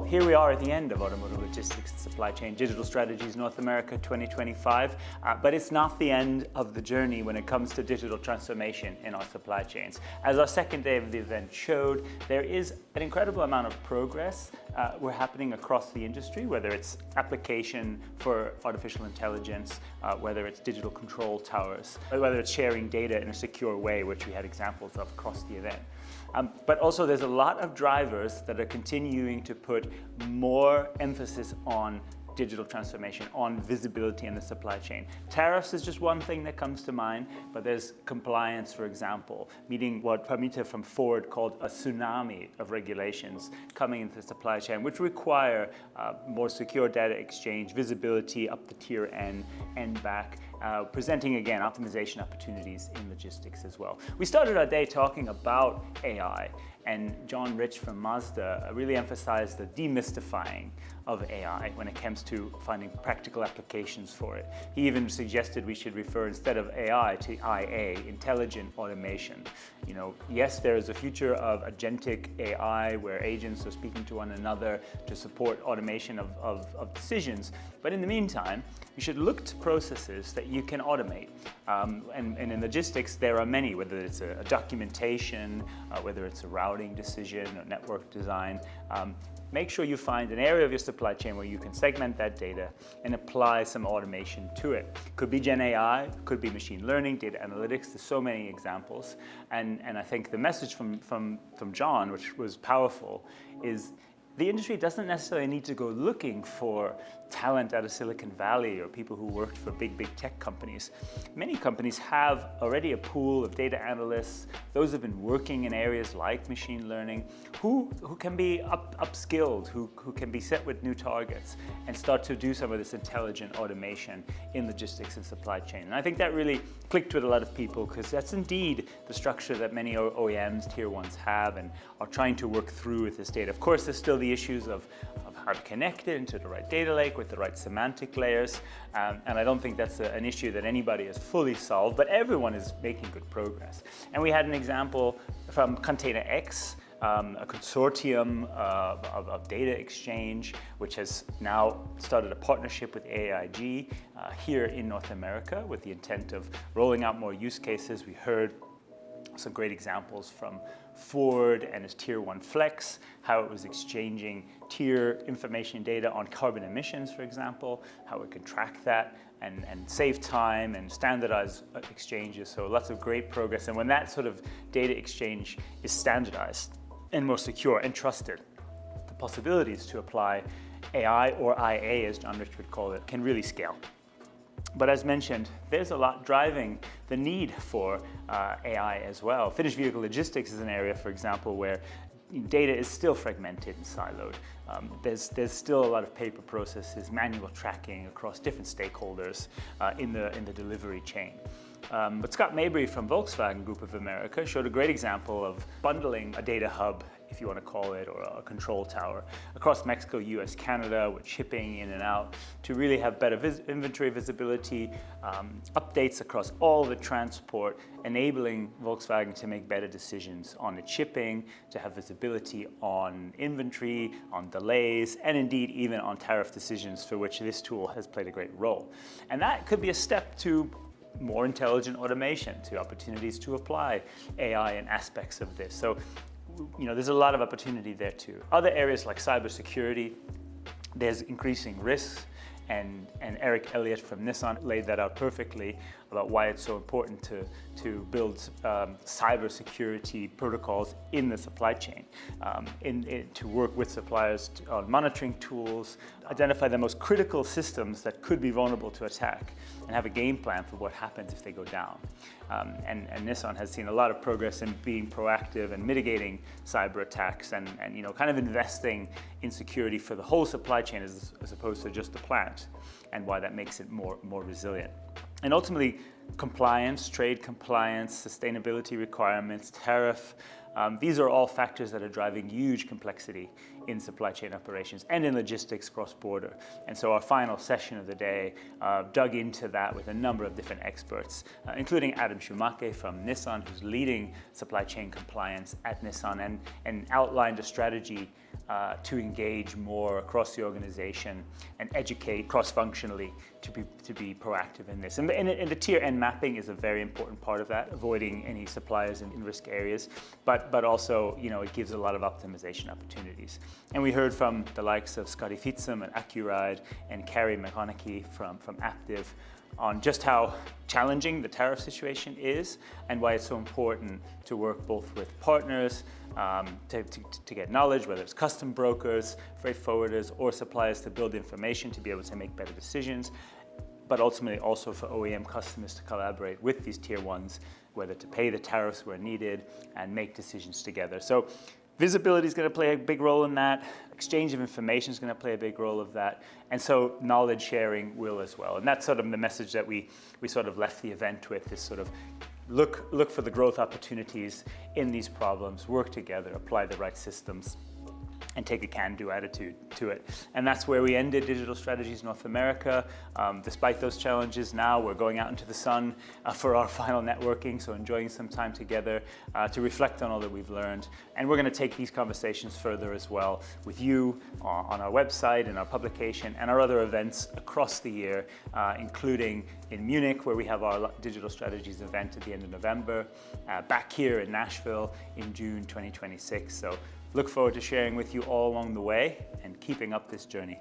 here we are at the end of Automotive Logistics and Supply Chain Digital Strategies North America 2025, but it's not the end of the journey when it comes to digital transformation in our supply chains. As our second day of the event showed, there is an incredible amount of progress we're happening across the industry, whether it's application for artificial intelligence, whether it's digital control towers, whether it's sharing data in a secure way, which we had examples of across the event. But also there's a lot of drivers that are continuing to put more emphasis on digital transformation, on visibility in the supply chain. Tariffs is just one thing that comes to mind, but there's compliance, for example, meeting what Pamita from Ford called a tsunami of regulations coming into the supply chain, which require more secure data exchange, visibility up the tier N and back, presenting again optimization opportunities in logistics as well. We started our day talking about AI, and John Rich from Mazda really emphasized the demystifying of AI when it comes to finding practical applications for it. He even suggested we should refer instead of AI to IA, intelligent automation. You know, yes, there is a future of agentic AI where agents are speaking to one another to support automation of decisions, but in the meantime, you should look to processes that you can automate. And in logistics, there are many, whether it's a documentation, whether it's a routing decision or network design. Make sure you find an area of your supply chain where you can segment that data and apply some automation to it. Could be Gen AI, could be machine learning, data analytics. There's so many examples. And I think the message from John, which was powerful, is the industry doesn't necessarily need to go looking for talent out of Silicon Valley or people who worked for big tech companies. Many companies have already a pool of data analysts, those who have been working in areas like machine learning, who can be upskilled, who can be set with new targets and start to do some of this intelligent automation in logistics and supply chain. And I think that really clicked with a lot of people because that's indeed the structure that many OEMs, tier ones have and are trying to work through with this data. Of course, there's still the issues of how to connect it into the right data lake with the right semantic layers. And I don't think that's an issue that anybody has fully solved, but everyone is making good progress. And we had an example from Container X, a consortium of data exchange, which has now started a partnership with AIG here in North America with the intent of rolling out more use cases. We heard some great examples from Ford and its Tier 1 Flex, how it was exchanging tier information data on carbon emissions, for example, how it can track that and save time and standardize exchanges. So lots of great progress. And when that sort of data exchange is standardized and more secure and trusted, the possibilities to apply AI or IA, as John Rich would call it, can really scale. But as mentioned, there's a lot driving the need for AI as well. Finished vehicle logistics is an area, for example, where data is still fragmented and siloed. There's still a lot of paper processes, manual tracking across different stakeholders in the delivery chain. But Scott Mabry from Volkswagen Group of America showed a great example of bundling a data hub, if you want to call it, or a control tower across Mexico, US, Canada, with shipping in and out to really have better inventory visibility, updates across all the transport, enabling Volkswagen to make better decisions on its shipping, to have visibility on inventory, on delays, and indeed even on tariff decisions, for which this tool has played a great role. And that could be a step to more intelligent automation, to opportunities to apply AI in aspects of this. So, you know, there's a lot of opportunity there too. Other areas like cybersecurity, there's increasing risks, and Eric Elliott from Nissan laid that out perfectly about why it's so important to build cybersecurity protocols in the supply chain, to work with suppliers on monitoring tools, identify the most critical systems that could be vulnerable to attack, and have a game plan for what happens if they go down. And Nissan has seen a lot of progress in being proactive and mitigating cyber attacks and you know, kind of investing in security for the whole supply chain as opposed to just the plant, and why that makes it more resilient. And ultimately, compliance, trade compliance, sustainability requirements, tariff, these are all factors that are driving huge complexity in supply chain operations and in logistics cross-border. And so our final session of the day dug into that with a number of different experts, including Adam Schumake from Nissan, who's leading supply chain compliance at Nissan, and outlined a strategy to engage more across the organization and educate cross-functionally to be proactive in this. And the tier N mapping is a very important part of that, avoiding any suppliers in risk areas, but also, it gives a lot of optimization opportunities. And we heard from the likes of Scotty Fitzum at AccuRide and Carrie McConaughey from Aptiv on just how challenging the tariff situation is and why it's so important to work both with partners to get knowledge, whether it's custom brokers, freight forwarders, or suppliers to build information to be able to make better decisions, but ultimately also for OEM customers to collaborate with these tier ones, whether to pay the tariffs where needed and make decisions together. So visibility is going to play a big role in that. Exchange of information is going to play a big role of that. And so knowledge sharing will as well. And that's sort of the message that we sort of left the event with, is sort of look for the growth opportunities in these problems, work together, apply the right systems, and take a can-do attitude to it. And that's where we ended Digital Strategies North America. Despite those challenges, now we're going out into the sun for our final networking, so enjoying some time together to reflect on all that we've learned. And we're gonna take these conversations further as well with you on our website and our publication and our other events across the year, including in Munich, where we have our Digital Strategies event at the end of November, back here in Nashville in June 2026. So look forward to sharing with you all along the way and keeping up this journey.